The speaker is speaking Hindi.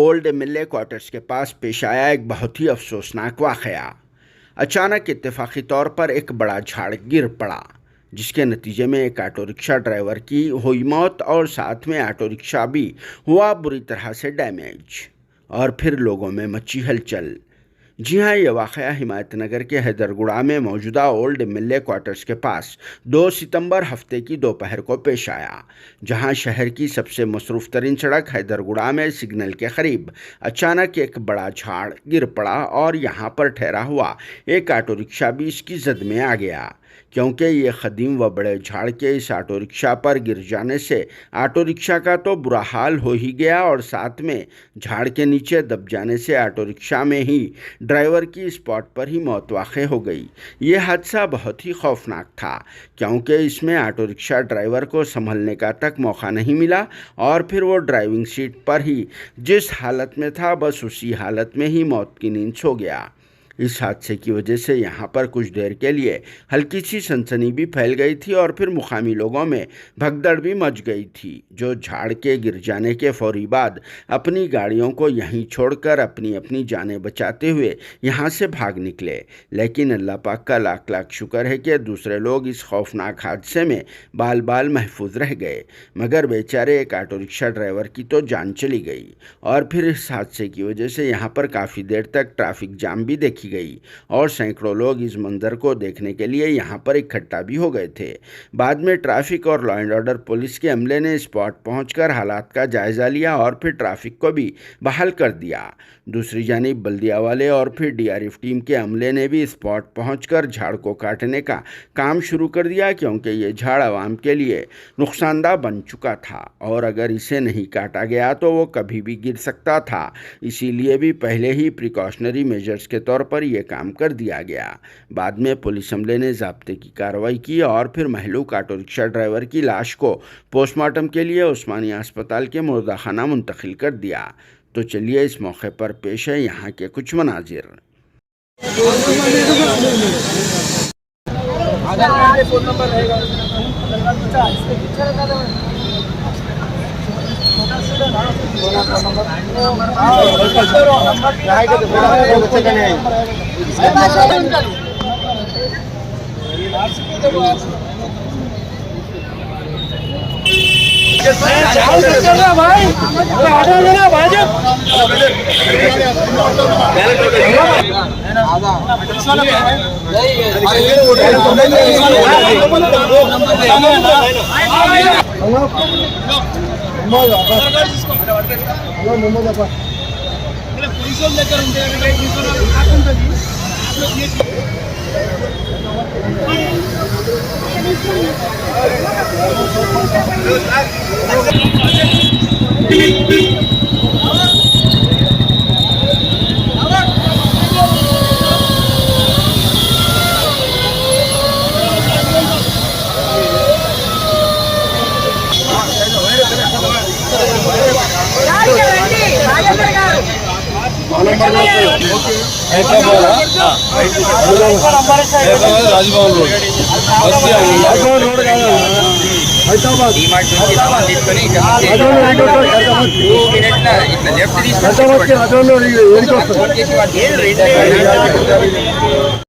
ओल्ड मिल्ले क्वार्टर्स के पास पेश आया एक बहुत ही अफसोसनाक वाक़या। अचानक इत्तेफाकी तौर पर एक बड़ा झाड़ गिर पड़ा, जिसके नतीजे में एक ऑटो रिक्शा ड्राइवर की हुई मौत और साथ में ऑटो रिक्शा भी हुआ बुरी तरह से डैमेज। और फिर लोगों में मची हलचल। जी हाँ, ये वाक़या हिमायतनगर के हैदरगुड़ा में मौजूदा ओल्ड मिल्ले क्वार्टर्स के पास 2 सितंबर हफ्ते की दोपहर को पेश आया, जहां शहर की सबसे मसरूफ़ तरीन सड़क हैदरगुड़ा में सिग्नल के करीब अचानक एक बड़ा झाड़ गिर पड़ा और यहां पर ठहरा हुआ एक ऑटो रिक्शा भी इसकी जद में आ गया, क्योंकि ये ख़दीम व बड़े झाड़ के इस ऑटो रिक्शा पर गिर जाने से ऑटो रिक्शा का तो बुरा हाल हो ही गया और साथ में झाड़ के नीचे दब जाने से ऑटो रिक्शा में ही ड्राइवर की स्पॉट पर ही मौत वाक़ई हो गई। ये हादसा बहुत ही खौफनाक था, क्योंकि इसमें ऑटो रिक्शा ड्राइवर को संभलने का तक मौका नहीं मिला और फिर वो ड्राइविंग सीट पर ही जिस हालत में था बस उसी हालत में ही मौत की नींद सो गया। इस हादसे की वजह से यहाँ पर कुछ देर के लिए हल्की सी सनसनी भी फैल गई थी और फिर मुकामी लोगों में भगदड़ भी मच गई थी, जो झाड़ के गिर जाने के फौरी बाद अपनी गाड़ियों को यहीं छोड़कर अपनी अपनी जानें बचाते हुए यहाँ से भाग निकले। लेकिन अल्लाह पाक का लाख लाख शुक्र है कि दूसरे लोग इस खौफनाक हादसे में बाल बाल महफूज रह गए, मगर बेचारे एक ऑटो रिक्शा ड्राइवर की तो जान चली गई। और फिर इस हादसे की वजह से यहाँ पर काफ़ी देर तक ट्रैफिक जाम भी देखी गई और सैकड़ों लोग इस मंजर को देखने के लिए यहां पर इकट्ठा भी हो गए थे। बाद में ट्रैफिक और लॉ एंड ऑर्डर पुलिस के अमले ने स्पॉट पहुंचकर हालात का जायजा लिया और फिर ट्रैफिक को भी बहाल कर दिया। दूसरी जानिब बल्दिया वाले और फिर डीआरएफ टीम के अमले ने भी स्पॉट पहुंचकर झाड़ को काटने का काम शुरू कर दिया, क्योंकि ये झाड़ आवाम के लिए नुकसानदा बन चुका था और अगर इसे नहीं काटा गया तो वो कभी भी गिर सकता था। इसीलिए भी पहले ही प्रिकॉशनरी मेजर्स के तौर पर यह काम कर दिया गया। बाद में पुलिस अमले ने ज़ाब्ते की कार्रवाई की और फिर महलूक ऑटो रिक्शा ड्राइवर की लाश को पोस्टमार्टम के लिए उस्मानिया अस्पताल के मुर्दाखाना मुंतकिल कर दिया। तो चलिए इस मौके पर पेश है यहाँ के कुछ मनाजिर। రాజ్భవన్ రోడ్ హైదరాబాద్ తీసుకొని ఇట్లా లెఫ్ట్ తీసుకొని